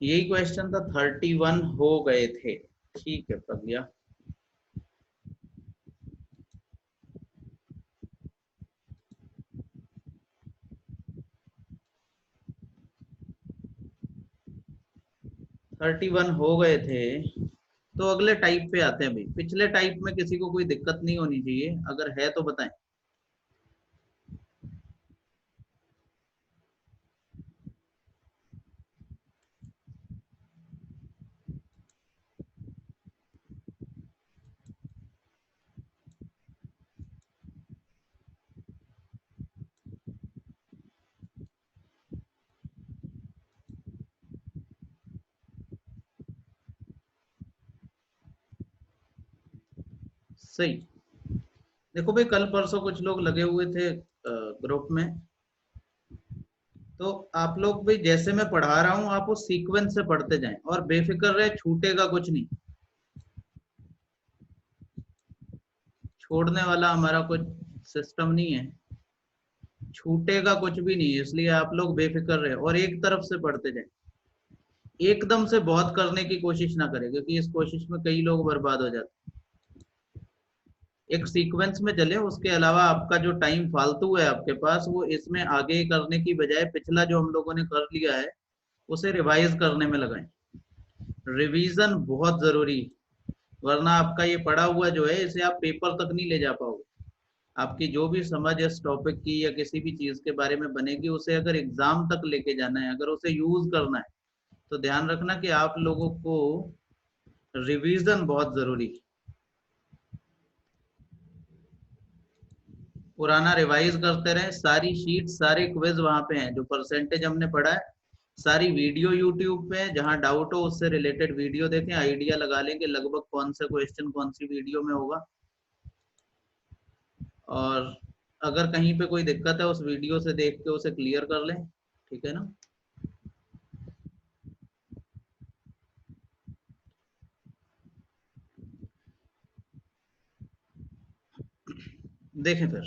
यही क्वेश्चन था। 31 हो गए थे। ठीक है प्रज्ञा। थर्टी वन हो गए थे। तो अगले टाइप पे आते हैं भाई। पिछले टाइप में किसी को कोई दिक्कत नहीं होनी चाहिए, अगर है तो बताएं। सही। देखो भाई, कल परसों कुछ लोग लगे हुए थे ग्रुप में। तो आप लोग भी, जैसे मैं पढ़ा रहा हूँ आप उस सीक्वेंस से पढ़ते जाएं और बेफिक्र रहे, छूटेगा कुछ नहीं। छोड़ने वाला हमारा कुछ सिस्टम नहीं है, छूटेगा कुछ भी नहीं है, इसलिए आप लोग बेफिक्र रहे और एक तरफ से पढ़ते जाएं। एकदम से बहुत करने की कोशिश ना करें, क्योंकि इस कोशिश में कई लोग बर्बाद हो जाते हैं। एक सीक्वेंस में चले, उसके अलावा आपका जो टाइम फालतू है आपके पास, वो इसमें आगे करने की बजाय पिछला जो हम लोगों ने कर लिया है उसे रिवाइज करने में लगाएं। रिवीजन बहुत जरूरी है, वरना आपका ये पढ़ा हुआ जो है इसे आप पेपर तक नहीं ले जा पाओगे। आपकी जो भी समझ इस टॉपिक की या किसी भी चीज के बारे में बनेगी, उसे अगर एग्जाम तक लेके जाना है, अगर उसे यूज करना है, तो ध्यान रखना कि आप लोगों को रिवीजन बहुत जरूरी है। पुराना रिवाइज करते रहें। सारी शीट, सारे क्विज वहां पे हैं, जो परसेंटेज हमने पढ़ा है सारी वीडियो यूट्यूब पे है। जहां डाउट हो उससे रिलेटेड वीडियो देखें, आइडिया लगा लें कि लगभग कौन सा क्वेश्चन कौन सी वीडियो में होगा। और अगर कहीं पे कोई दिक्कत है उस वीडियो से देख के उसे क्लियर कर लें। ठीक है ना। देखें फिर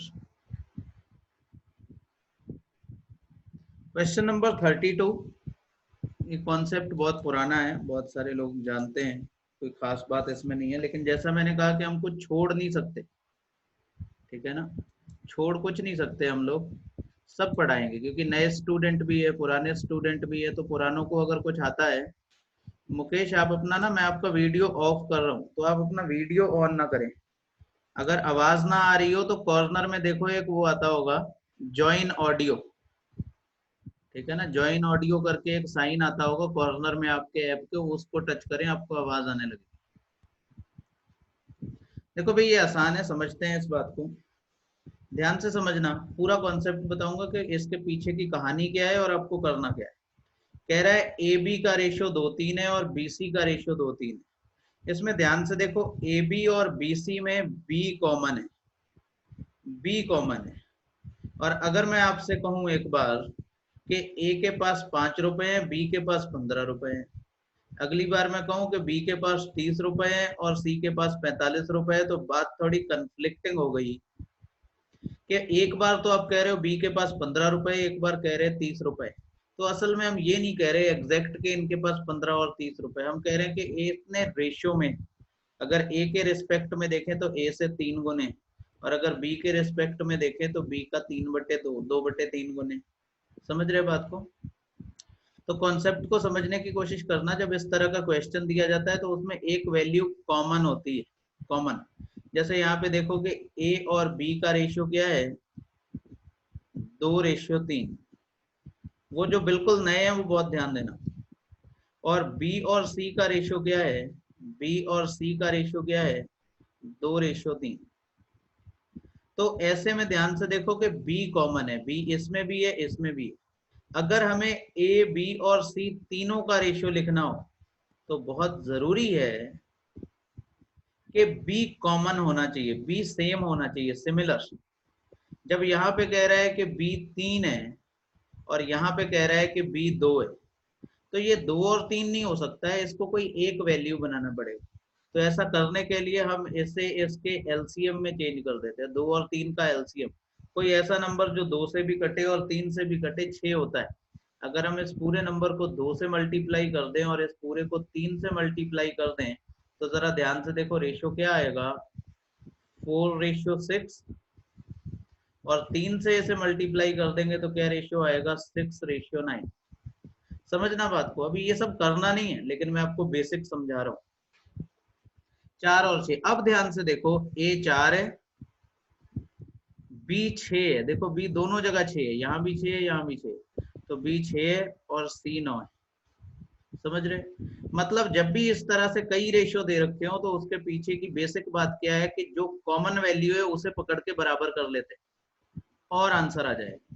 क्वेश्चन नंबर 32। ये कॉन्सेप्ट बहुत पुराना है, बहुत सारे लोग जानते हैं, कोई खास बात इसमें नहीं है, लेकिन जैसा मैंने कहा कि हम कुछ छोड़ नहीं सकते। ठीक है ना। छोड़ कुछ नहीं सकते हम लोग, सब पढ़ाएंगे, क्योंकि नए स्टूडेंट भी है, पुराने स्टूडेंट भी है, तो पुरानों को अगर कुछ आता है। मुकेश, आप अपना ना, मैं आपका वीडियो ऑफ कर रहा हूँ तो आप अपना वीडियो ऑन ना करें। अगर आवाज ना आ रही हो तो कॉर्नर में देखो एक वो आता होगा, ज्वाइन ऑडियो। ठीक है ना, ज्वाइन ऑडियो करके एक साइन आता होगा कॉर्नर में आपके ऐप के, उसको टच करें, आपको आवाज आने लगे। देखो भाई, ये आसान है, समझते हैं इस बात को। ध्यान से समझना, पूरा कॉन्सेप्ट बताऊंगा कि इसके पीछे की कहानी क्या है और आपको करना क्या है। कह रहा है ए बी का रेशियो 2:3 है और बी सी का रेशियो 2:3 है। इसमें ध्यान से देखो, ए बी और बी सी में बी कॉमन है, बी कॉमन है। और अगर मैं आपसे कहूं एक बार कि ए के पास 5 रुपए है, बी के पास 15 रुपए है, अगली बार मैं कहूं कि बी के पास 30 रुपए है और सी के पास 45 रुपए है, तो बात थोड़ी कंफ्लिक्टिंग हो गई। कि एक बार तो आप कह रहे हो बी के पास 15 रुपए, एक बार कह रहे हैं 30 रुपए। तो असल में हम ये नहीं कह रहे एग्जैक्ट के इनके पास 15 और 30 रुपए, हम कह रहे हैं कि इतने रेशियो में, अगर ए के रिस्पेक्ट में देखें तो ए से 3 गुने, और अगर बी के रिस्पेक्ट में देखें तो बी का 3/2, 2/3 गुने। समझ रहे बात को। तो कॉन्सेप्ट को समझने की कोशिश करना, जब इस तरह का क्वेश्चन दिया जाता है तो उसमें एक वैल्यू कॉमन होती है, कॉमन। जैसे यहाँ पे देखो कि ए और बी का रेशियो क्या है, 2:3। वो जो बिल्कुल नए हैं वो बहुत ध्यान देना। और बी और सी का रेशियो क्या है, बी और सी का रेशियो क्या है, 2:3। तो ऐसे में ध्यान से देखो कि बी कॉमन है, बी इसमें भी है, इसमें भी है। अगर हमें ए बी और सी तीनों का रेशियो लिखना हो, तो बहुत जरूरी है कि बी कॉमन होना चाहिए, बी सेम होना चाहिए, सिमिलर। जब यहाँ पे कह रहा है कि बी 3 है और यहाँ पे कह रहा है कि बी 2 है, तो ये 2 और 3 नहीं हो सकता है, इसको कोई एक वैल्यू बनाना पड़ेगा। तो ऐसा करने के लिए हम इसे इसके एलसीएम में चेंज कर देते हैं, 2 और 3 का एलसीएम। कोई ऐसा नंबर जो 2 से भी कटे और 3 से भी कटे, 6 होता है। अगर हम इस पूरे नंबर को 2 से मल्टीप्लाई कर दें और इस पूरे को 3 से मल्टीप्लाई कर दें तो जरा ध्यान से देखो रेशो क्या आएगा, 4:6, और 3 से इसे मल्टीप्लाई कर देंगे तो क्या रेशियो आएगा, 6:9। समझना बात को, अभी ये सब करना नहीं है लेकिन मैं आपको बेसिक समझा रहा हूँ। 4 और 6, अब ध्यान से देखो, ए 4 है, बी 6 है, देखो बी दोनों जगह 6 है, यहाँ भी 6 है, यहाँ भी 6 है, तो बी 6 है और सी 9 है। समझ रहे, मतलब जब भी इस तरह से कई रेशियो दे रखे हो तो उसके पीछे की बेसिक बात क्या है कि जो कॉमन वैल्यू है उसे पकड़ के बराबर कर लेते और आंसर आ जाएगा।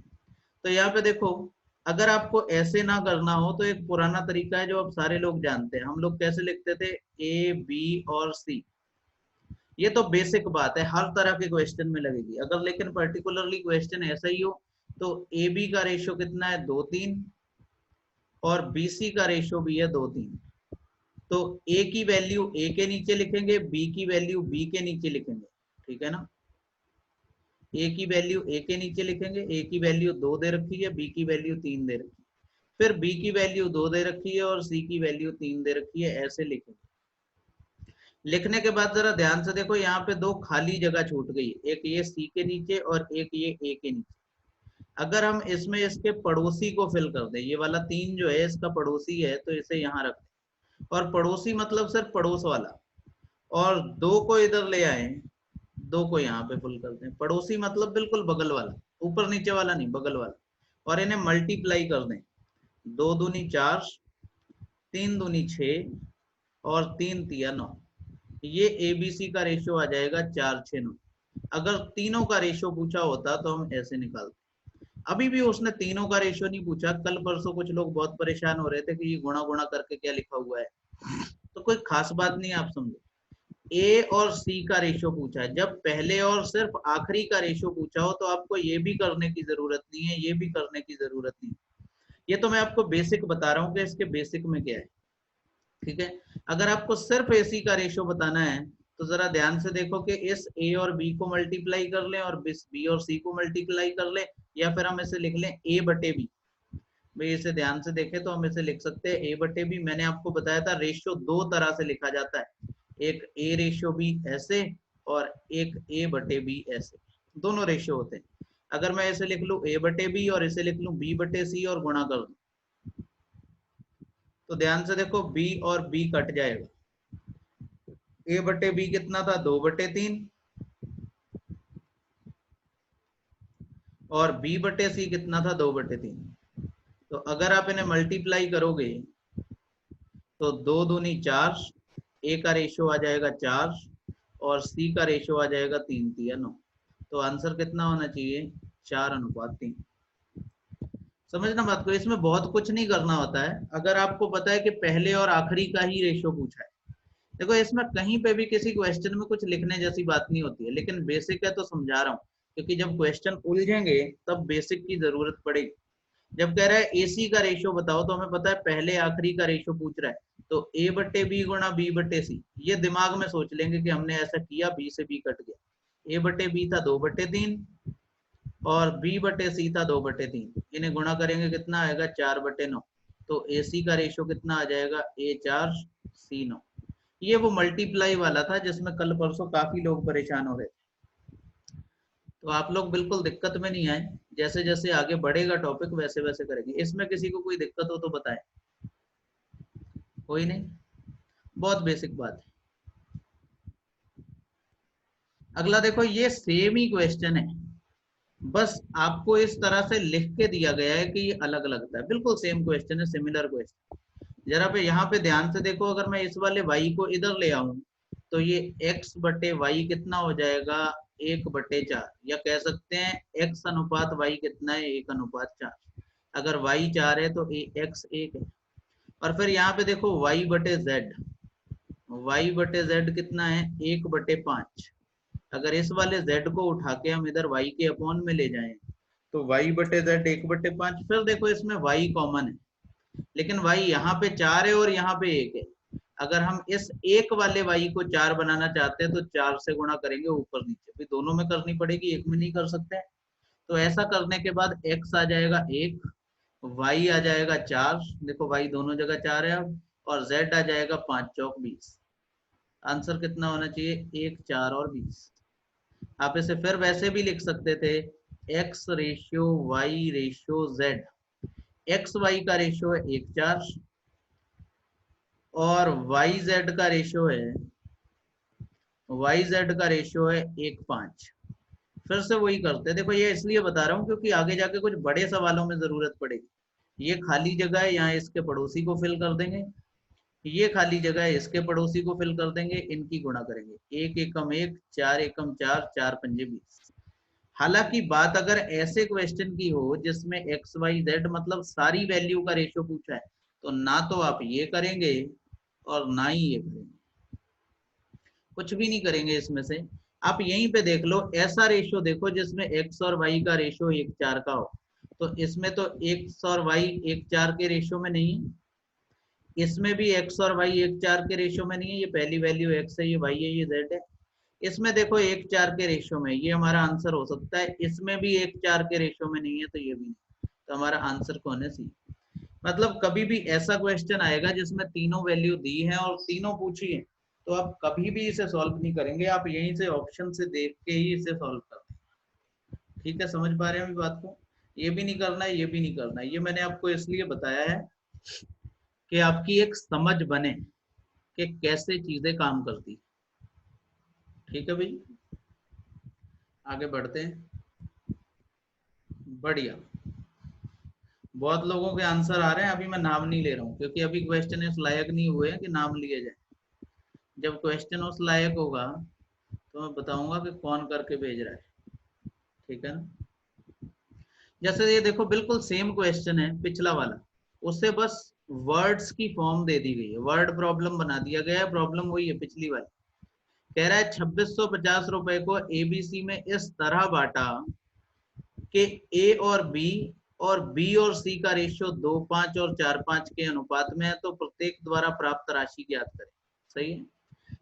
तो यहाँ पे देखो, अगर आपको ऐसे ना करना हो तो एक पुराना तरीका है जो अब सारे लोग जानते हैं, हम लोग कैसे लिखते थे, ए बी और सी। ये तो बेसिक बात है, हर तरह के क्वेश्चन में लगेगी। अगर लेकिन पर्टिकुलरली क्वेश्चन ऐसा ही हो तो ए बी का रेशियो कितना है, 2:3, और बी सी का रेशियो भी है 2:3। तो ए की वैल्यू ए के नीचे लिखेंगे, बी की वैल्यू बी के नीचे लिखेंगे, ठीक है ना। ए की वैल्यू ए के नीचे लिखेंगे, ए की वैल्यू 2 दे रखी है, बी की वैल्यू 3 दे रखी है, फिर बी की वैल्यू 2 दे रखी है और सी की वैल्यू 3 दे रखी है, ऐसे लिखेंगे। लिखने के बाद जरा ध्यान से देखो, यहाँ पे 2 खाली जगह छूट गई, एक ये सी के नीचे और एक ये ए के नीचे। अगर हम इसमें इसके पड़ोसी को फिल कर दें, ये वाला 3 जो है इसका पड़ोसी है, तो इसे यहाँ रख दें, और पड़ोसी मतलब सिर्फ पड़ोस वाला, और 2 को इधर ले आए, 2 को यहाँ पे फुल करते हैं, पड़ोसी मतलब बिल्कुल बगल वाला, ऊपर नीचे वाला नहीं, बगल वाला, और इन्हें मल्टीप्लाई कर दें, 2 दूनी 4, 3 दूनी 6 और 3 तिया 9। ये एबीसी का रेशियो आ जाएगा 4:6:9। अगर तीनों का रेशियो पूछा होता तो हम ऐसे निकालते। अभी भी उसने तीनों का रेशियो नहीं पूछा, कल परसों कुछ लोग बहुत परेशान हो रहे थे कि ये गुणा गुणा करके क्या लिखा हुआ है, तो कोई खास बात नहीं है, आप समझो। ए और सी का रेशियो पूछा है, जब पहले और सिर्फ आखिरी का रेशियो पूछा हो तो आपको ये भी करने की जरूरत नहीं है, ये भी करने की जरूरत नहीं है। ये तो मैं आपको बेसिक बता रहा हूँ कि इसके बेसिक में क्या है, ठीक है। अगर आपको सिर्फ एसी का रेशियो बताना है तो जरा ध्यान से देखो कि इस ए और बी को मल्टीप्लाई कर लें और बी और सी को मल्टीप्लाई कर लें, या फिर हम इसे लिख लें ए बटे बी। भाई इसे ध्यान से देखें तो हम इसे लिख सकते हैं ए बटे बी। मैंने आपको बताया था रेशियो 2 तरह से लिखा जाता है, एक ए रेशियो बी ऐसे और एक ए बटे बी ऐसे, दोनों रेशियो होते हैं। अगर मैं इसे लिख लूं ए बटे बी और इसे लिख लूं बी बटे सी और गुणा कर दूं, तो ध्यान से देखो बी और बी कट जाएगा, ए बटे बी कितना था, 2/3, और बी बटे सी कितना था, 2/3। तो अगर आप इन्हें मल्टीप्लाई करोगे तो 2 दूनी 4, ए का रेशियो आ जाएगा 4 और सी का रेशियो आ जाएगा 3 तिया 9। तो आंसर कितना होना चाहिए, 4:3। समझना बात को, इसमें बहुत कुछ नहीं करना होता है। अगर आपको पता है कि पहले और आखिरी का ही रेशियो पूछा है, देखो इसमें कहीं पे भी किसी क्वेश्चन में कुछ लिखने जैसी बात नहीं होती है, लेकिन बेसिक है तो समझा रहा हूँ, क्योंकि जब क्वेश्चन उलझेंगे तब बेसिक की जरूरत पड़ेगी। जब कह रहा है एसी का रेशियो बताओ तो हमें पता है पहले आखिरी का रेशियो पूछ रहा है, तो ए बटे बी गुणा बी बटे सी, ये दिमाग में सोच लेंगे कि हमने ऐसा किया, बी से बी कट गया, ए बटे बी था 2/3 और बी बटे सी था 2/3, इन्हें गुणा करेंगे कितना आएगा, 4/9। तो ए सी का रेशियो कितना आ जाएगा, A4 C9। ये वो मल्टीप्लाई वाला था जिसमें कल परसों काफी लोग परेशान हो रहे थे। तो आप लोग बिल्कुल दिक्कत में नहीं आए, जैसे जैसे आगे बढ़ेगा टॉपिक वैसे वैसे करेंगे। इसमें किसी को कोई दिक्कत हो तो बताएं। कोई नहीं, बहुत बेसिक बात है। अगला देखो, ये सेम ही क्वेश्चन है, बस आपको इस तरह से लिख के दिया गया है कि ये अलग लगता है, बिल्कुल सेम क्वेश्चन है, सिमिलर क्वेश्चन। जरा पे यहाँ पे ध्यान से देखो, अगर मैं इस वाले y को इधर ले आऊं तो ये x बटे वाई कितना हो जाएगा, 1/4, या कह सकते हैं x अनुपात y कितना है, 1:4। अगर y 4 है तो x 1 है। और फिर यहाँ पे देखो y/z कितना है, 1/5। अगर इस वाले z को उठा के हम इधर y के अपॉन में ले जाएं तो y/z 1/5। फिर देखो इसमें y कॉमन है, लेकिन y यहाँ पे 4 है और यहाँ पे 1 है। अगर हम इस एक वाले y को 4 बनाना चाहते हैं तो 4 से गुणा करेंगे ऊपर नीचे, भी दोनों में करनी पड़ेगी, एक में नहीं कर सकते। तो ऐसा करने के बाद x आ जाएगा 1, y आ जाएगा 4, देखो y दोनों जगह 4 है अब, और z आ जाएगा 5 चौक 20। आंसर कितना होना चाहिए? 1, 4 और 20। आप इसे फिर वैसे भी लिख सकते थे, x ratio y ratio z। X Y का रेशियो है 1, 4 और वाई जेड का रेशियो है, है 1, 5। फिर से वही करते हैं, देखो ये इसलिए बता रहा हूँ क्योंकि आगे जाके कुछ बड़े सवालों में जरूरत पड़ेगी। ये खाली जगह है, यहाँ इसके पड़ोसी को फिल कर देंगे, ये खाली जगह है, इसके पड़ोसी को फिल कर देंगे, इनकी गुणा करेंगे, 1 एकम 1, 4 एकम 4, 4 पंजे 20। हालांकि बात अगर ऐसे क्वेश्चन की हो जिसमें एक्स वाई जेड मतलब सारी वैल्यू का रेशियो पूछा है, तो ना तो आप ये करेंगे और ना ही ये करेंगे, कुछ भी नहीं करेंगे इसमें से। आप यहीं पे देख लो, ऐसा रेशियो देखो जिसमें एक्स और वाई का रेशियो 1, 4 का हो, तो इसमें तो एक्स और वाई 1, 4 के रेशियो में नहीं है, इसमें भी एक्स और वाई 1, 4 के रेशियो में नहीं है, ये पहली वैल्यू एक्स है, ये वाई है, ये जेड है। इसमें देखो 1, 4 के रेशियो में, ये हमारा आंसर हो सकता है, इसमें भी 1, 4 के रेशियो में नहीं है, तो ये भी नहीं, तो हमारा आंसर कौन है? सी। मतलब कभी भी ऐसा क्वेश्चन आएगा जिसमें तीनों वैल्यू दी है और तीनों पूछी है, तो आप कभी भी इसे सॉल्व नहीं करेंगे, आप यहीं से ऑप्शन से देख के ही इसे सॉल्व करते हैं। ठीक है, समझ पा रहे हैं अभी बात को? ये भी नहीं करना है, ये भी नहीं करना है, ये मैंने आपको इसलिए बताया है कि आपकी एक समझ बने कि कैसे चीजें काम करती। ठीक है भाई, आगे बढ़ते हैं। बढ़िया, बहुत लोगों के आंसर आ रहे हैं, अभी मैं नाम नहीं ले रहा हूँ क्योंकि अभी क्वेश्चन इस लायक नहीं हुए हैं कि नाम लिए जाए। जब क्वेश्चन उस लायक होगा तो मैं बताऊंगा कि कौन करके भेज रहा है। ठीक है ना? जैसे ये देखो, बिल्कुल सेम क्वेश्चन है पिछला वाला, उससे बस वर्ड्स की फॉर्म दे दी गई है, वर्ड प्रॉब्लम बना दिया गया है, प्रॉब्लम वही है पिछली वाली। कह रहा है 2650 रुपए को एबीसी में इस तरह बांटा कि ए और बी और सी का रेशियो 2, 5 और 4, 5 के अनुपात में है, तो प्रत्येक द्वारा प्राप्त राशि ज्ञात करें। सही है।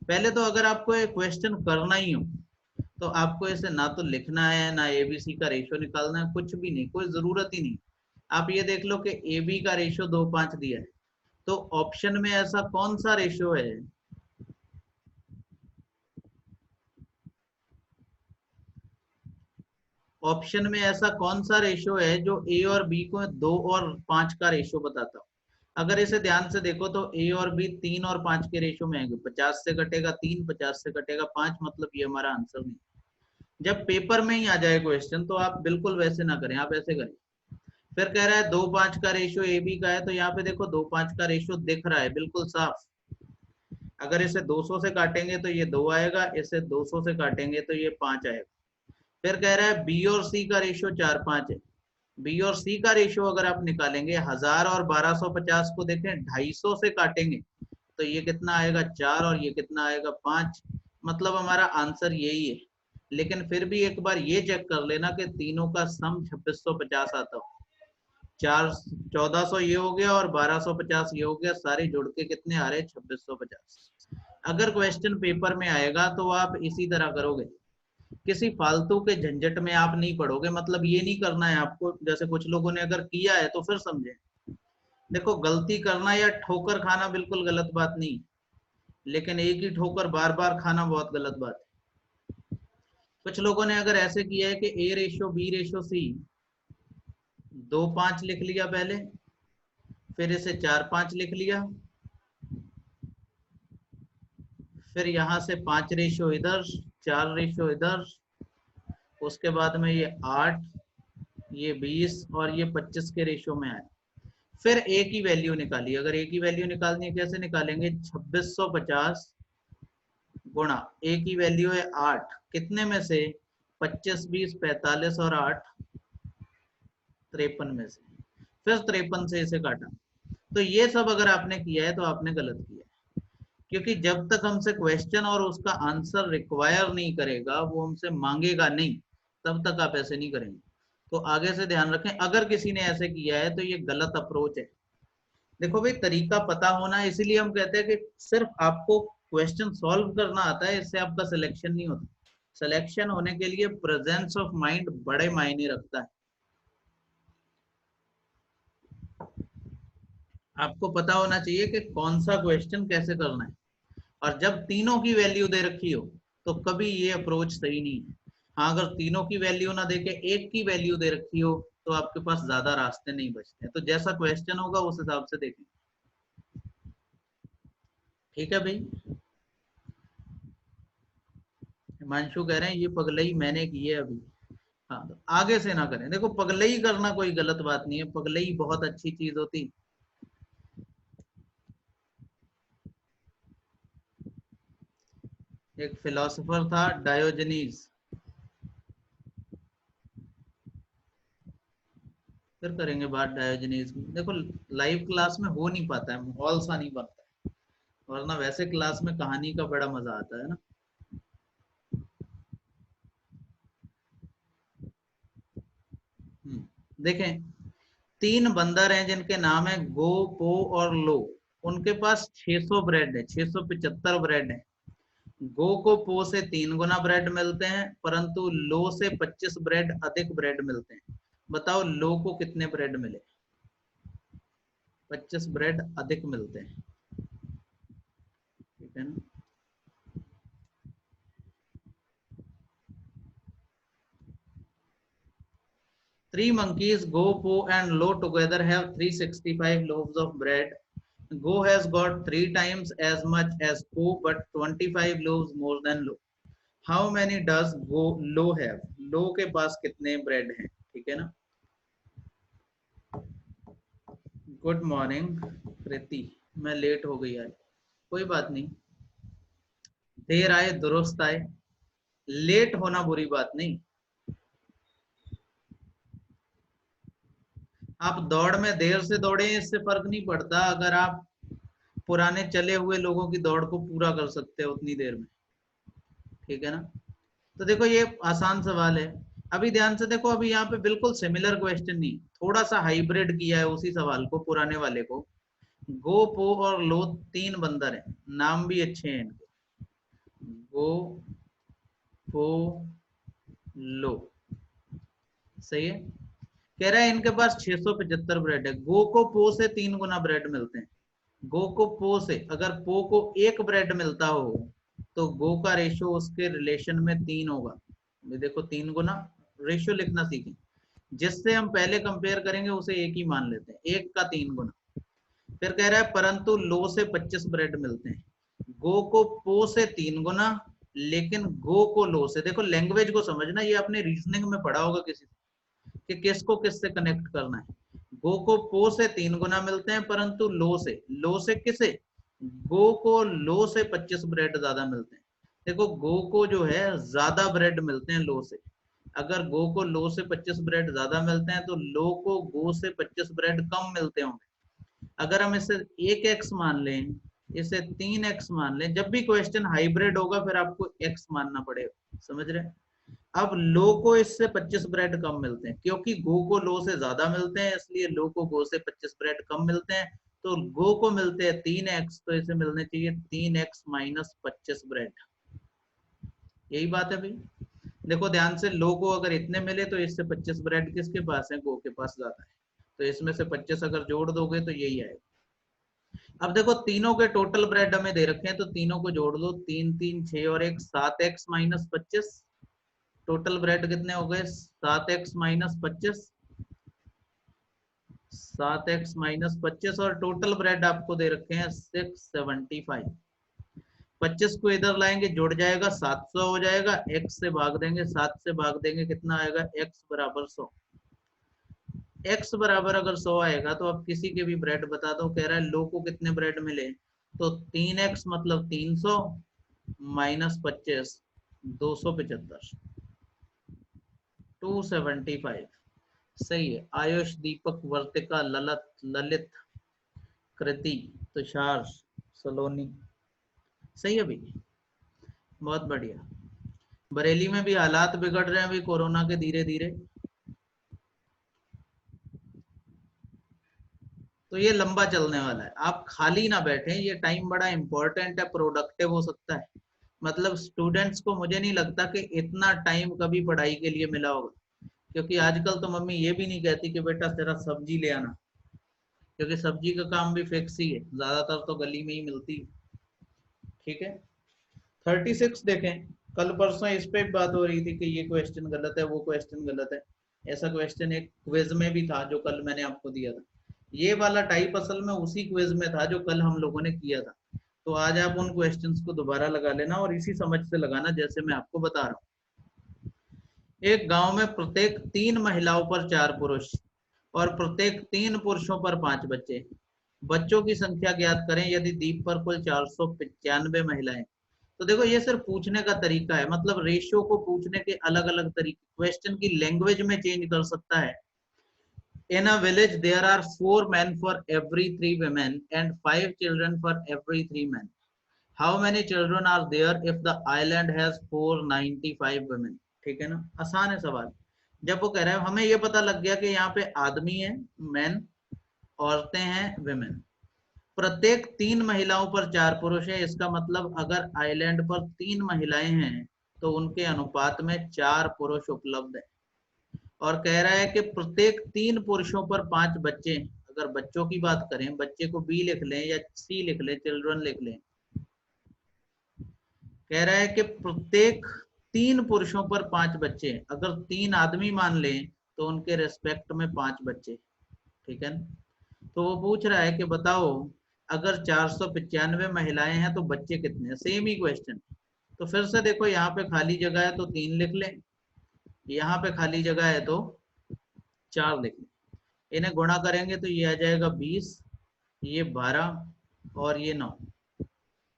पहले तो अगर आपको एक क्वेश्चन करना ही हो तो आपको इसे ना तो लिखना है ना एबीसी का रेशियो निकालना है, कुछ भी नहीं, कोई जरूरत ही नहीं। आप ये देख लो कि ए बी का रेशियो 2, 5 दिया है, तो ऑप्शन में ऐसा कौन सा रेशियो है? ऑप्शन में ऐसा कौन सा रेशियो है जो ए और बी को 2 और 5 का रेशियो बताता हो? अगर इसे ध्यान से देखो तो ए और बी 3 और 5 के रेशियो में आएंगे, 50 से कटेगा 3, 50 से कटेगा 5, मतलब ये हमारा आंसर नहीं। जब पेपर में ही आ जाए क्वेश्चन तो आप बिल्कुल वैसे ना करें, आप ऐसे करें। फिर कह रहा है 2, 5 का रेशियो ए बी का है, तो यहाँ पे देखो 2, 5 का रेशियो दिख रहा है बिल्कुल साफ। अगर इसे 200 से काटेंगे तो ये 2 आएगा, इसे 200 से काटेंगे तो ये 5 आएगा। फिर कह रहा है बी और सी का रेशियो 4, 5 है, बी और सी का रेशियो अगर आप निकालेंगे 1000 और 1250 को देखें 250 से काटेंगे तो ये कितना आएगा? 4, और ये कितना आएगा? 5। मतलब हमारा आंसर यही है। लेकिन फिर भी एक बार ये चेक कर लेना कि तीनों का सम 2650 आता हो। 4, 1400 ये हो गया और 1250 ये हो गया, सारे जुड़ के कितने आ रहे हैं? 2650। अगर क्वेश्चन पेपर में आएगा तो आप इसी तरह करोगे, किसी फालतू के झंझट में आप नहीं पड़ोगे। मतलब ये नहीं करना है आपको, जैसे कुछ लोगों ने अगर किया है तो फिर समझे। देखो, गलती करना या ठोकर खाना बिल्कुल गलत बात नहीं, लेकिन एक ही ठोकर बार बार खाना बहुत गलत बात है। कुछ लोगों ने अगर ऐसे किया है कि A ratio B ratio C, 2, 5 लिख लिया पहले, फिर इसे 4, 5 लिख लिया, फिर यहां से 5 रेशियो इधर, 4 रेशियो इधर, उसके बाद में ये 8, ये 20 और ये 25 के रेशियो में आए। फिर ए की वैल्यू निकाली, अगर ए की वैल्यू निकालनी है कैसे निकालेंगे? 2650 गुणा ए की वैल्यू है 8, कितने में से? 25, 20, 45 और 8 53 में से, फिर 53 से इसे काटा। तो ये सब अगर आपने किया है तो आपने गलत किया है, क्योंकि जब तक हमसे क्वेश्चन और उसका आंसर रिक्वायर नहीं करेगा, वो हमसे मांगेगा नहीं, तब तक आप ऐसे नहीं करेंगे। तो आगे से ध्यान रखें, अगर किसी ने ऐसे किया है तो ये गलत अप्रोच है। देखो भाई, तरीका पता होना, इसीलिए हम कहते हैं कि सिर्फ आपको क्वेश्चन सॉल्व करना आता है, इससे आपका सिलेक्शन नहीं होता। सिलेक्शन होने के लिए प्रेजेंस ऑफ माइंड बड़े मायने रखता है। आपको पता होना चाहिए कि कौन सा क्वेश्चन कैसे करना है। और जब तीनों की वैल्यू दे रखी हो तो कभी ये अप्रोच सही नहीं है। हाँ, अगर तीनों की वैल्यू ना देके एक की वैल्यू दे रखी हो तो आपके पास ज्यादा रास्ते नहीं बचते। तो जैसा क्वेश्चन होगा उस हिसाब से देखें। ठीक है भाई। हिमांशु कह रहे हैं ये पगलई मैंने की है अभी। हाँ, तो आगे से ना करें। देखो, पगलई करना कोई गलत बात नहीं है, पगलई बहुत अच्छी चीज होती। एक फिलोसोफर था डायोजनीज। फिर करेंगे बात डायोजनीज की। देखो, लाइव क्लास में हो नहीं पाता है, माहौल सा नहीं बनता है, वरना वैसे क्लास में कहानी का बड़ा मजा आता है ना। देखें, तीन बंदर हैं जिनके नाम है गो, पो और लो। उनके पास 600 ब्रेड है, 675 ब्रेड है। गो को पो से 3 गुना ब्रेड मिलते हैं, परंतु लो से 25 ब्रेड अधिक ब्रेड मिलते हैं। बताओ लो को कितने ब्रेड मिले? 25 ब्रेड अधिक मिलते हैं। ठीक है ना। Three monkeys, Go, Po, and Lo together have 365 loaves of bread. Go has got 3 times as much as Po, but 25 loaves more than Lo. How many does Lo have? Lo के पास कितने bread हैं? ठीक है ना। Good morning प्रीति। मैं late हो गई आज, कोई बात नहीं। देर आए दुरुस्त आए। लेट होना बुरी बात नहीं। आप दौड़ में देर से दौड़े इससे फर्क नहीं पड़ता, अगर आप पुराने चले हुए लोगों की दौड़ को पूरा कर सकते हो उतनी देर में। ठीक है ना। तो देखो, ये आसान सवाल है। अभी ध्यान से देखो, अभी यहाँ पे बिल्कुल सिमिलर क्वेश्चन नहीं, थोड़ा सा हाइब्रिड किया है उसी सवाल को, पुराने वाले को। गो, पो और लो तीन बंदर हैं, नाम भी अच्छे हैं इनके। गो, पो, लो। सही है। कह रहा है इनके पास 675 ब्रेड है। गो को पो से 3 गुना ब्रेड मिलते हैं। गो को पो से, अगर पो को एक ब्रेड मिलता हो तो गो का रेशो उसके रिलेशन में 3 होगा। ये देखो, 3 गुना। रेशियो लिखना सीखें। जिससे हम पहले कंपेयर करेंगे उसे एक ही मान लेते हैं, एक का 3 गुना। फिर कह रहा है परंतु लो से 25 ब्रेड मिलते हैं। गो को पो से 3 गुना, लेकिन गो को लो से। देखो, लैंग्वेज को समझना, ये आपने रीजनिंग में पढ़ा होगा किसी कि किसको किससे कनेक्ट करना है। गो को पो से 3 गुना मिलते हैं, परंतु लो से किसे? गो को लो से 25 ब्रेड ज्यादा मिलते हैं। देखो, गो को जो है ज्यादा ब्रेड मिलते हैं लो से। अगर गो को लो से 25 ब्रेड ज्यादा मिलते हैं तो लो को गो से 25 ब्रेड कम मिलते होंगे। अगर हम इसे 1x मान लें, इसे 3x मान लें, जब भी क्वेश्चन हाइब्रिड होगा फिर आपको x मानना पड़ेगा। समझ रहे हैं। अब लो को इससे 25 ब्रेड कम मिलते हैं, क्योंकि गो को लो से ज्यादा मिलते हैं, इसलिए लो को गो से 25 ब्रेड कम मिलते हैं। तो गो को मिलते हैं 3x, तो इसे मिलने चाहिए 3x माइनस 25 ब्रेड। यही बात है भाई। देखो ध्यान से, लो को अगर इतने मिले तो इससे 25 ब्रेड किसके पास है? गो के पास ज्यादा है। तो इसमें से 25 अगर जोड़ दोगे तो यही आएगा। अब देखो, तीनों के टोटल ब्रेड हमें दे रखे हैं, तो तीनों को जोड़ दो। 3 3 6 और 1 7x माइनस 25। टोटल ब्रेड कितने हो गए? 7x minus 25। 7x माइनस 25, और टोटल ब्रेड आपको दे रखे हैं 675। 25 को इधर लाएंगे, जुड़ जाएगा, 700 हो जाएगा। x से भाग देंगे, 7 से भाग देंगे, कितना आएगा? x बराबर 100। x बराबर अगर 100 आएगा तो आप किसी के भी ब्रेड बता दो। कह रहा है लो को कितने ब्रेड मिले, तो 3x मतलब 300 माइनस 25 275, 275। सही है। आयुष, दीपक, वर्तिका, ललित ललित, कृति, तुषार, सलोनी। सही है भाई, बहुत बढ़िया। बरेली में भी हालात बिगड़ रहे हैं अभी कोरोना के, धीरे धीरे। तो ये लंबा चलने वाला है, आप खाली ना बैठे, ये टाइम बड़ा इंपॉर्टेंट है, प्रोडक्टिव हो सकता है। मतलब स्टूडेंट्स को मुझे नहीं लगता कि इतना टाइम कभी पढ़ाई के लिए मिला होगा, क्योंकि आजकल तो मम्मी ये भी नहीं कहती कि बेटा तेरा सब्जी ले आना। क्योंकि सब्जी का काम भी फिक्स ही है, ज्यादातर तो गली में ही मिलती है। ठीक है, 36 देखें। कल परसों इस पे भी बात हो रही थी कि ये क्वेश्चन गलत है, वो क्वेश्चन गलत है। ऐसा क्वेश्चन एक क्विज में भी था जो कल मैंने आपको दिया था। ये वाला टाइप असल में उसी क्विज में था जो कल हम लोगों ने किया था। तो आज आप उन क्वेश्चंस को दोबारा लगा लेना और इसी समझ से लगाना जैसे मैं आपको बता रहा हूँ। एक गांव में प्रत्येक 3 महिलाओं पर 4 पुरुष और प्रत्येक 3 पुरुषों पर 5 बच्चे। बच्चों की संख्या ज्ञात करें यदि द्वीप पर कुल 495 महिलाएं। तो देखो ये सिर्फ पूछने का तरीका है, मतलब रेशियो को पूछने के अलग अलग तरीके, क्वेश्चन की लैंग्वेज में चेंज कर सकता है। In a village, there are 4 men for every 3 women and 5 children for every 3 men. How many children are there if the island has 495 women? ठीक है ना, आसान है सवाल। जब वो कह रहा है हमें ये पता लग गया कि यहाँ पे आदमी है मैन, औरतें हैं विमेन, प्रत्येक 3 महिलाओं पर 4 पुरुष है, इसका मतलब अगर आइलैंड पर 3 महिलाएं हैं तो उनके अनुपात में 4 पुरुष उपलब्ध है। और कह रहा है कि प्रत्येक 3 पुरुषों पर 5 बच्चे हैं। अगर बच्चों की बात करें, बच्चे को बी लिख लें या सी लिख लें, चिल्ड्रन लिख लें। कह रहा है कि प्रत्येक 3 पुरुषों पर 5 बच्चे, अगर 3 आदमी मान लें तो उनके रेस्पेक्ट में 5 बच्चे। ठीक है, तो वो पूछ रहा है कि बताओ अगर 495 महिलाएं हैं तो बच्चे कितने हैं, सेम ही क्वेश्चन। तो फिर से देखो यहाँ पे खाली जगह है तो 3 लिख लें, यहाँ पे खाली जगह है तो 4 लिख लें। इन्हें गुणा करेंगे तो ये आ जाएगा 20, ये 12 और ये 9।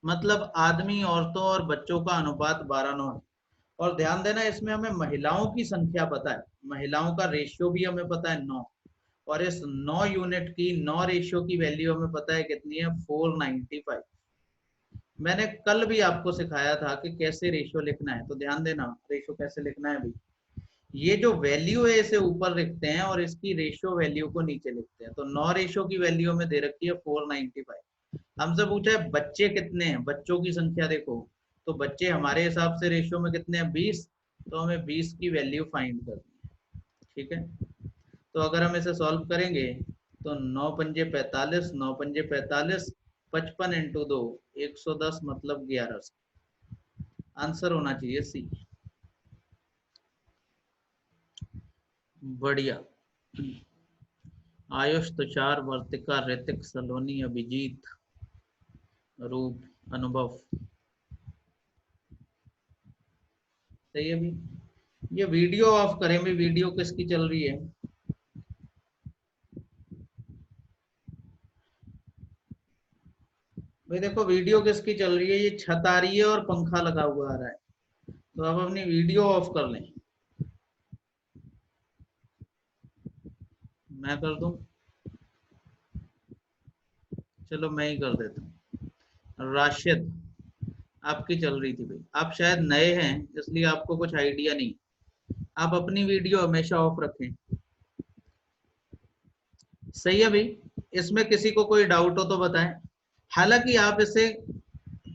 मतलब आदमी, औरतों और बच्चों का अनुपात 12:9 है। और ध्यान देना इसमें हमें महिलाओं की संख्या पता है, महिलाओं का रेशियो भी हमें पता है 9। और इस 9 यूनिट की 9 रेशियो की वैल्यू हमें पता है कितनी है, 495। मैंने कल भी आपको सिखाया था कि कैसे रेशियो लिखना है, तो ध्यान देना रेशियो कैसे लिखना है भी। ये जो वैल्यू है इसे ऊपर लिखते हैं और इसकी रेशियो वैल्यू को नीचे लिखते हैं। तो 9 रेशियो की वैल्यू में दे रखी है 495। हमसे पूछा है बच्चे कितने हैं, बच्चों की संख्या देखो, तो बच्चे हमारे हिसाब से रेशियो में कितने हैं, 20। तो हमें 20 की वैल्यू फाइंड करनी है। ठीक है, तो अगर हम इसे सॉल्व करेंगे तो 9 पंजे 45, 9 पंजे 45, 55 इंटू 2 110, मतलब 1100। आंसर होना चाहिए सी। बढ़िया। आयुष, तुषार, वर्तिका, ऋतिक, सलोनी, अभिजीत, रूप, अनुभव। सही है भी। ये वीडियो ऑफ करें भी, वीडियो किसकी चल रही है? भाई देखो वीडियो किसकी चल रही है, ये छत आ रही है और पंखा लगा हुआ आ रहा है। तो अब अपनी वीडियो ऑफ कर लें। मैं कर दूं? चलो मैं ही कर देता हूँ। राशिद, आपकी चल रही थी भाई, आप शायद नए हैं इसलिए आपको कुछ आइडिया नहीं। आप अपनी वीडियो हमेशा ऑफ रखें। सही है भाई, इसमें किसी को कोई डाउट हो तो बताएं। हालांकि आप इसे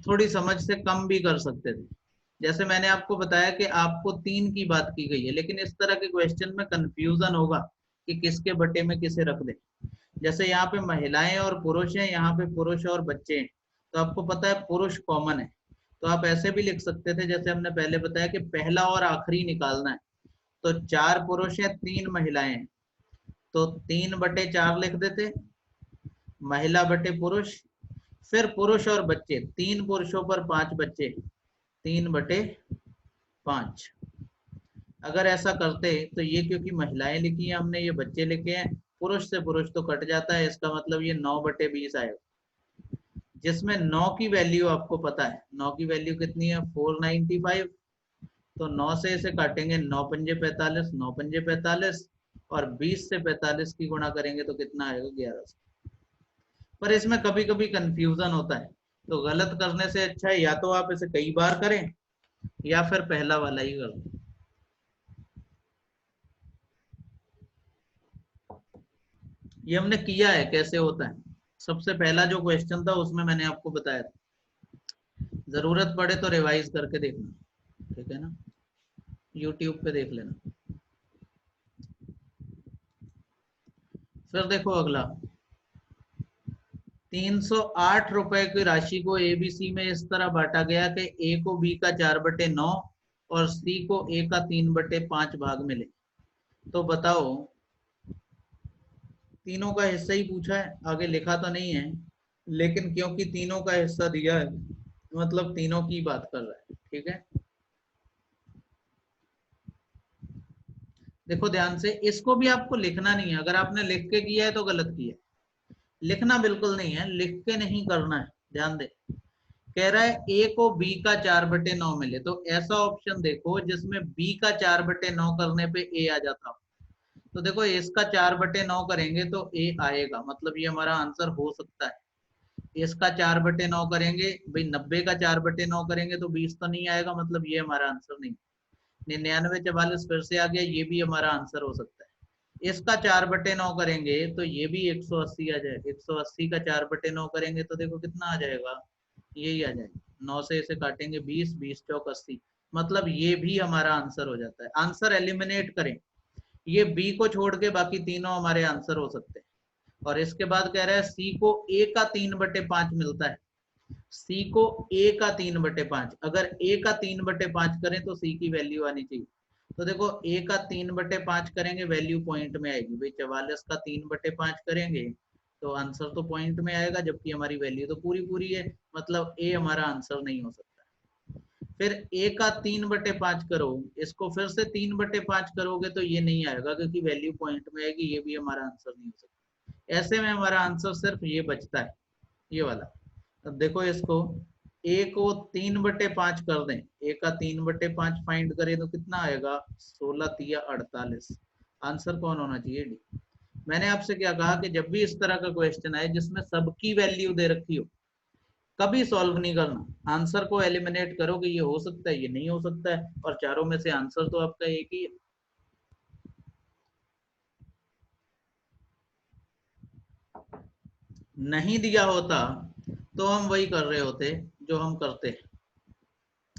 थोड़ी समझ से कम भी कर सकते थे। जैसे मैंने आपको बताया कि आपको 3 की बात की गई है, लेकिन इस तरह के क्वेश्चन में कंफ्यूजन होगा कि किसके बटे में किसे रख दें। जैसे यहाँ पे महिलाएं और पुरुष हैं, यहाँ पे पुरुष और बच्चे हैं, तो आपको पता है पुरुष कॉमन है। तो आप ऐसे भी लिख सकते थे जैसे हमने पहले बताया कि पहला और आखिरी निकालना है। तो 4 पुरुष है 3 महिलाएं हैं, तो 3/4 लिख देते, महिला बटे पुरुष, फिर पुरुष और बच्चे, 3 पुरुषों पर 5 बच्चे, 3/5। अगर ऐसा करते तो ये क्योंकि महिलाएं लिखी है हमने, ये बच्चे लिखे हैं, पुरुष से पुरुष तो कट जाता है, इसका मतलब ये 9/20 आएगा। जिसमें 9 की वैल्यू आपको पता है, 9 की वैल्यू कितनी है, 495। तो 9 से इसे काटेंगे, 9 पंजे 45, 9 पंजे 45, और 20 से 45 की गुणा करेंगे तो कितना आएगा, 1100। पर इसमें कभी कभी कंफ्यूजन होता है, तो गलत करने से अच्छा है या तो आप इसे कई बार करें या फिर पहला वाला ही कर दें। ये हमने किया है, कैसे होता है। सबसे पहला जो क्वेश्चन था उसमें मैंने आपको बताया था, जरूरत पड़े तो रिवाइज करके देखना। ठीक है ना, यूट्यूब पे देख लेना। फिर देखो अगला, ₹308 की राशि को एबीसी में इस तरह बांटा गया कि ए को बी का 4/9 और सी को ए का 3/5 भाग मिले। तो बताओ, तीनों का हिस्सा ही पूछा है, आगे लिखा तो नहीं है, लेकिन क्योंकि तीनों का हिस्सा दिया है मतलब तीनों की बात कर रहा है। ठीक है, देखो ध्यान से, इसको भी आपको लिखना नहीं है। अगर आपने लिख के किया है तो गलत किया है। लिखना बिल्कुल नहीं है, लिख के नहीं करना है। ध्यान दे, कह रहा है ए को बी का 4/9 मिले, तो ऐसा ऑप्शन देखो जिसमें बी का 4/9 करने पे ए आ जाता हो। तो देखो इसका 4/9 करेंगे तो ए आएगा, मतलब ये हमारा आंसर हो सकता है। इसका 4/9 करेंगे भाई, 90 का 4/9 करेंगे तो 20 तो नहीं आएगा, मतलब ये हमारा आंसर नहीं। 99 44 फिर से आ गया, ये भी हमारा आंसर हो सकता है। इसका 4/9 करेंगे तो ये भी 180 आ जाए। 180 का 4/9 करेंगे तो देखो कितना आ जाएगा, यही आ जाएगा। 9 से इसे काटेंगे 20, 20 चौक 80, मतलब ये भी हमारा आंसर हो जाता है। आंसर एलिमिनेट करें, ये बी को छोड़ के बाकी तीनों हमारे आंसर हो सकते हैं। और इसके बाद कह रहा है सी को ए का 3/5 मिलता है। सी को ए का 3/5, अगर ए का 3/5 करें तो सी की वैल्यू आनी चाहिए। तो देखो ए का 3/5 करेंगे, वैल्यू पॉइंट में आएगी भाई। 44 का 3/5 करेंगे तो आंसर तो पॉइंट में आएगा, जबकि हमारी वैल्यू तो पूरी पूरी है, मतलब ए हमारा आंसर नहीं हो सकता। फिर ए का 3/5 करो, इसको फिर से 3/5 करोगे तो ये नहीं आएगा, क्योंकि वैल्यू पॉइंट में आएगी, ये भी हमारा आंसर नहीं हो सकता। ऐसे में हमारा आंसर सिर्फ ये बचता है, ये वाला। अब देखो इसको, ए को 3/5 कर दें, ए का 3/5 फाइंड करें तो कितना आएगा, 16 तिया 48। आंसर कौन होना चाहिए, डी। मैंने आपसे क्या कहा कि जब भी इस तरह का क्वेश्चन आए जिसमें सबकी वैल्यू दे रखी हो, कभी सॉल्व नहीं करना, आंसर को एलिमिनेट करो कि ये हो सकता है, ये नहीं हो सकता है, और चारों में से आंसर तो आपका एक ही है। नहीं दिया होता तो हम वही कर रहे होते जो हम करते हैं।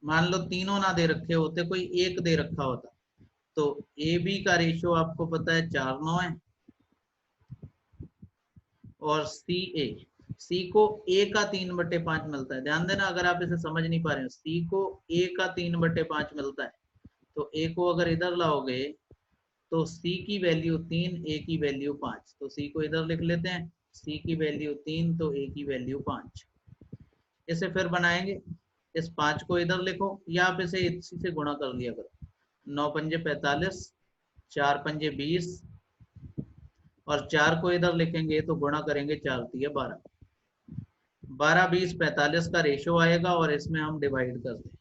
मान लो तीनों ना दे रखे होते, कोई एक दे रखा होता, तो ए बी का रेशियो आपको पता है 4:9 है, और सी को ए का 3/5 मिलता है। ध्यान देना, अगर आप इसे समझ नहीं पा रहे हो, सी को ए का 3/5 मिलता है, तो ए को अगर इधर लाओगे तो सी की वैल्यू 3, ए की वैल्यू 5, तो सी को इधर लिख लेते हैं, सी की वैल्यू 3 तो ए की वैल्यू 5। इसे फिर बनाएंगे, इस 5 को इधर लिखो, या आप इसे इसी से गुणा कर लिया करो। 9 पंजे 45, 4 पंजे 20, और 4 को इधर लिखेंगे तो गुणा करेंगे 4 तिया 12। 12 20 45 का रेशियो आएगा, और इसमें हम डिवाइड कर दें।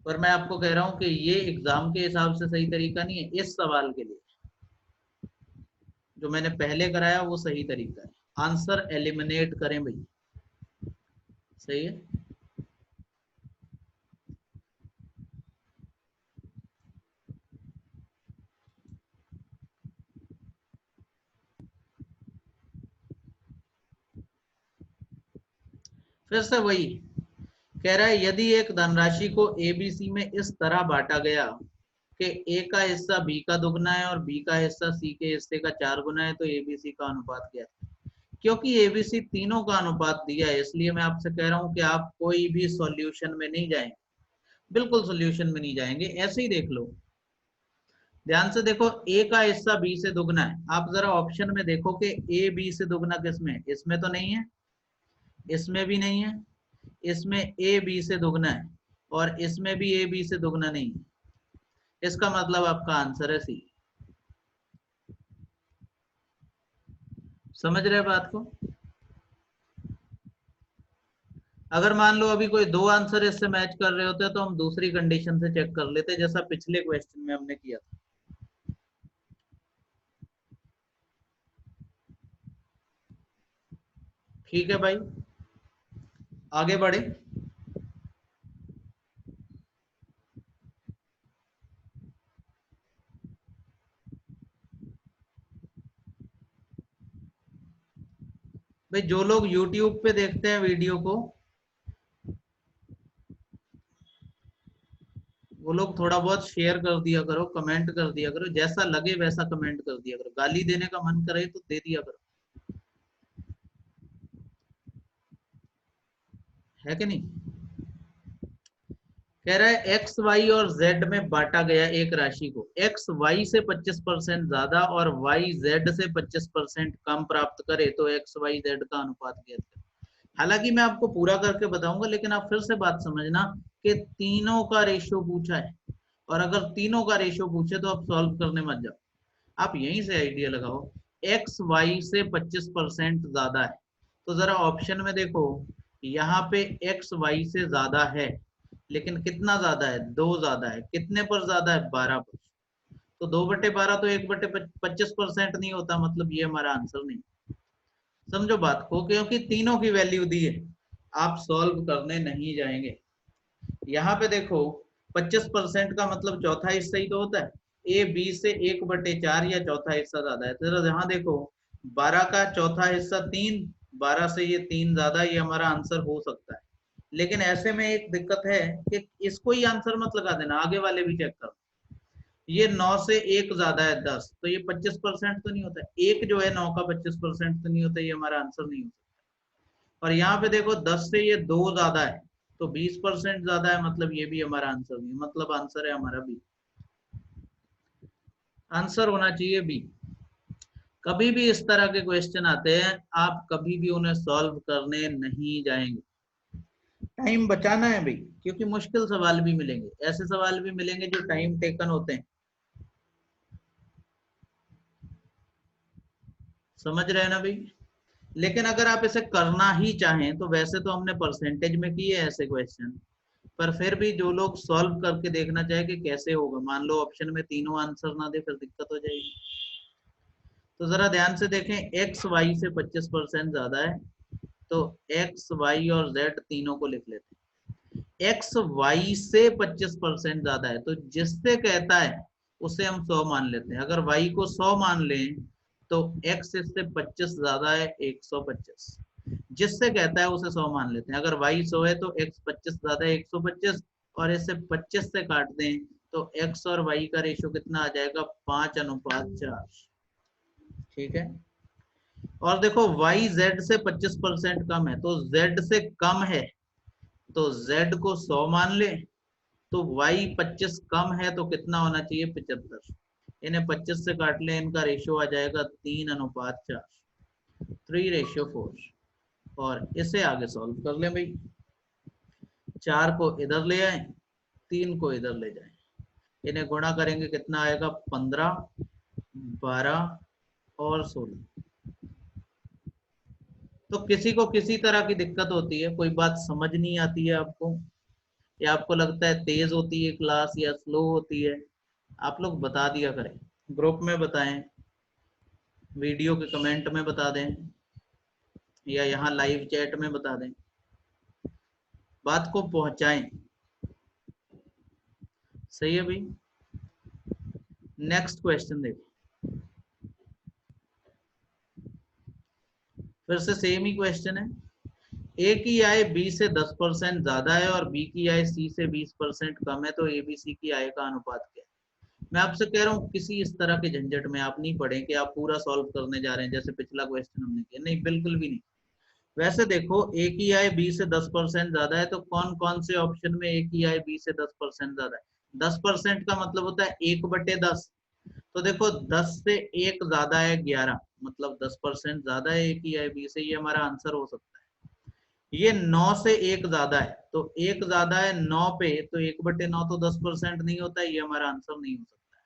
पर मैं आपको कह रहा हूं कि ये एग्जाम के हिसाब से सही तरीका नहीं है। इस सवाल के लिए जो मैंने पहले कराया वो सही तरीका है। आंसर एलिमिनेट करें भाई, सही है। फिर से वही कह रहा है, यदि एक धनराशि को एबीसी में इस तरह बांटा गया कि ए का हिस्सा बी का दुगना है और बी का हिस्सा सी के हिस्से का 4 गुना है, तो एबीसी का अनुपात क्या है। क्योंकि एबीसी तीनों का अनुपात दिया है, इसलिए मैं आपसे कह रहा हूं कि आप कोई भी सॉल्यूशन में नहीं जाएंगे, बिल्कुल सॉल्यूशन में नहीं जाएंगे, ऐसे ही देख लो। ध्यान से देखो, ए का हिस्सा बी से दुगना है, आप जरा ऑप्शन में देखो कि ए बी से दुगना किसमें है, इसमें तो नहीं है, इसमें भी नहीं है, इसमें ए बी से दुगना है, और इसमें भी ए बी से दुगना नहीं है। इसका मतलब आपका आंसर है सी। समझ रहे बात को। अगर मान लो अभी कोई दो आंसर इससे मैच कर रहे होते तो हम दूसरी कंडीशन से चेक कर लेते, जैसा पिछले क्वेश्चन में हमने किया था। ठीक है भाई, आगे बढ़े। भाई जो लोग YouTube पे देखते हैं वीडियो को, वो लोग थोड़ा बहुत शेयर कर दिया करो, कमेंट कर दिया करो, जैसा लगे वैसा कमेंट कर दिया करो, गाली देने का मन करे तो दे दिया करो। है कि नहीं? कह रहा है एक्स वाई और जेड में बांटा गया एक राशि को एक्स वाई से 25% ज्यादा और वाई जेड से 25% कम प्राप्त करे तो एक्स वाई जेड का अनुपात ज्ञात करें। हालांकि मैं आपको पूरा करके बताऊंगा, लेकिन आप फिर से बात समझना कि तीनों का रेशियो पूछा है, और अगर तीनों का रेशियो पूछे तो आप सॉल्व करने मत जाओ, आप यहीं से आइडिया लगाओ। एक्स वाई से 25% ज्यादा है, तो जरा ऑप्शन में देखो, यहाँ पे एक्स वाई से ज्यादा है, लेकिन कितना ज्यादा है? 2 ज्यादा है। कितने पर ज्यादा है? 12 पर। तो 2/12 तो 1/25% नहीं होता, मतलब ये हमारा आंसर नहीं। समझो बात को, क्योंकि तीनों की वैल्यू दी है, आप सॉल्व करने नहीं जाएंगे। यहाँ पे देखो 25% का मतलब चौथा हिस्सा ही तो होता है, ए बी से 1/4 या चौथा हिस्सा ज्यादा है। तो यहाँ देखो 12 का चौथा हिस्सा 3, 12 से ये 3 ज्यादा, ये हमारा आंसर हो सकता है। लेकिन ऐसे में एक दिक्कत है कि इसको ही आंसर मत लगा देना, आगे वाले भी चेक करो। ये 9 से 1 ज्यादा है 10, तो ये 25% तो नहीं होता है। एक जो है 9 का 25% तो नहीं होता, ये हमारा आंसर नहीं होता। और यहाँ पे देखो 10 से ये 2 ज्यादा है, तो 20% ज्यादा है, मतलब ये भी हमारा आंसर नहीं, मतलब आंसर है हमारा बी। आंसर होना चाहिए बी। कभी भी इस तरह के क्वेश्चन आते हैं, आप कभी भी उन्हें सॉल्व करने नहीं जाएंगे, टाइम बचाना है भाई, क्योंकि मुश्किल सवाल भी मिलेंगे, ऐसे सवाल भी मिलेंगे जो टाइम टेकन होते हैं। समझ रहे हैं ना भाई? लेकिन अगर आप इसे करना ही चाहें तो वैसे तो हमने परसेंटेज में किए ऐसे क्वेश्चन, पर फिर भी जो लोग सॉल्व करके देखना चाहे कि कैसे होगा, मान लो ऑप्शन में तीनों आंसर ना दे, फिर दिक्कत हो जाएगी। तो जरा ध्यान से देखें, एक्स वाई से 25% ज्यादा है, तो एक्स वाई और जेड तीनों को लिख लेते हैं। एक्स वाई से 25% ज्यादा है, तो जिससे कहता है उसे हम 100 मान लेते हैं। अगर वाई को 100 मान लें तो एक्स इससे 25 ज्यादा है 125, जिससे कहता है उसे 100 मान लेते हैं। अगर वाई 100 है तो एक्स 25 ज्यादा है 125, और इसे 25 से काट दें तो एक्स और वाई का रेशियो कितना आ जाएगा? 5:4। ठीक है। और देखो y z से 25% कम है, तो z से कम है, तो z को 100 मान ले, तो y 25 कम है, तो कितना होना चाहिए? 75। इन्हें 25 से काट ले, इनका रेशियो आ जाएगा 3:4, 3:4। और इसे आगे सॉल्व कर ले भाई, 4 को इधर ले आए, 3 को इधर ले जाए, इन्हें गुणा करेंगे, कितना आएगा? 15, 12 और 16। तो किसी को किसी तरह की दिक्कत होती है, कोई बात समझ नहीं आती है आपको, या आपको लगता है तेज होती है क्लास या स्लो होती है, आप लोग बता दिया करें, ग्रुप में बताएं, वीडियो के कमेंट में बता दें, या यहाँ लाइव चैट में बता दें, बात को पहुंचाएं। सही है भाई? नेक्स्ट क्वेश्चन देखो, फिर से सेम ही क्वेश्चन है। ए की आय बी से 10% ज्यादा है और बी की आय सी से 20% कम है, तो एबीसी की आय का अनुपात क्या है? मैं आपसे कह रहा हूँ किसी इस तरह के झंझट में आप नहीं पड़े कि आप पूरा सॉल्व करने जा रहे हैं जैसे पिछला क्वेश्चन हमने किया, नहीं, बिल्कुल भी नहीं। वैसे देखो, ए की आय बी से 10% ज्यादा है, तो कौन कौन से ऑप्शन में ए की आय बी से 10% ज्यादा है? 10% का मतलब होता है 1/10। तो देखो 10 से 1 ज्यादा है 11, मतलब 10% ज्यादा है ए की आय बी से, ये हमारा आंसर हो सकता है। ये 9 से 1 ज्यादा है, तो 1 ज्यादा है 9 पे, तो 1/9 तो 10% नहीं होता है, ये हमारा आंसर नहीं हो सकता है।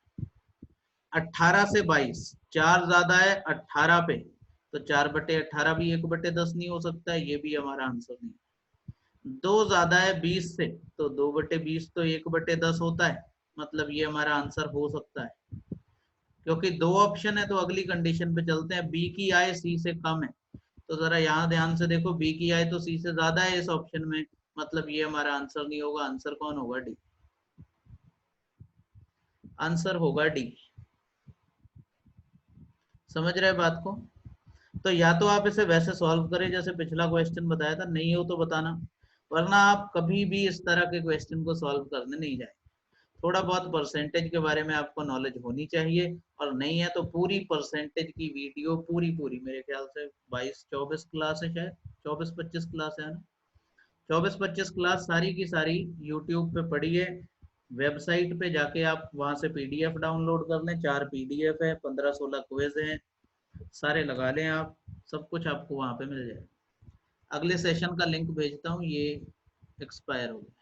18 से 22, 4 ज्यादा है 18 पे, तो 4/18 भी 1/10 नहीं हो सकता है, ये भी हमारा आंसर नहीं। 2 ज्यादा है 20 से, तो 2/20 तो 1/10 होता है, मतलब ये हमारा आंसर हो सकता है। क्योंकि दो ऑप्शन है तो अगली कंडीशन पे चलते हैं, बी की आय सी से कम है, तो जरा यहाँ ध्यान से देखो, बी की आय तो सी से ज्यादा है इस ऑप्शन में, मतलब ये हमारा आंसर नहीं होगा। आंसर कौन होगा? डी। आंसर होगा डी। समझ रहे बात को? तो या तो आप इसे वैसे सॉल्व करें जैसे पिछला क्वेश्चन बताया था, नहीं हो तो बताना, वरना आप कभी भी इस तरह के क्वेश्चन को सॉल्व करने नहीं जाए। थोड़ा बहुत परसेंटेज के बारे में आपको नॉलेज होनी चाहिए, और नहीं है तो पूरी परसेंटेज की वीडियो पूरी पूरी, मेरे ख्याल से 22-24 क्लास है, शायद 24-25 क्लास है ना, 24-25 क्लास सारी की सारी यूट्यूब पे पड़ी है। वेबसाइट पे जाके आप वहां से पीडीएफ डाउनलोड कर लें, 4 पीडीएफ है, 15-16 क्विज हैं, सारे लगा लें आप, सब कुछ आपको वहां पे मिल जाएगा। अगले सेशन का लिंक भेजता हूँ, ये एक्सपायर हो गया।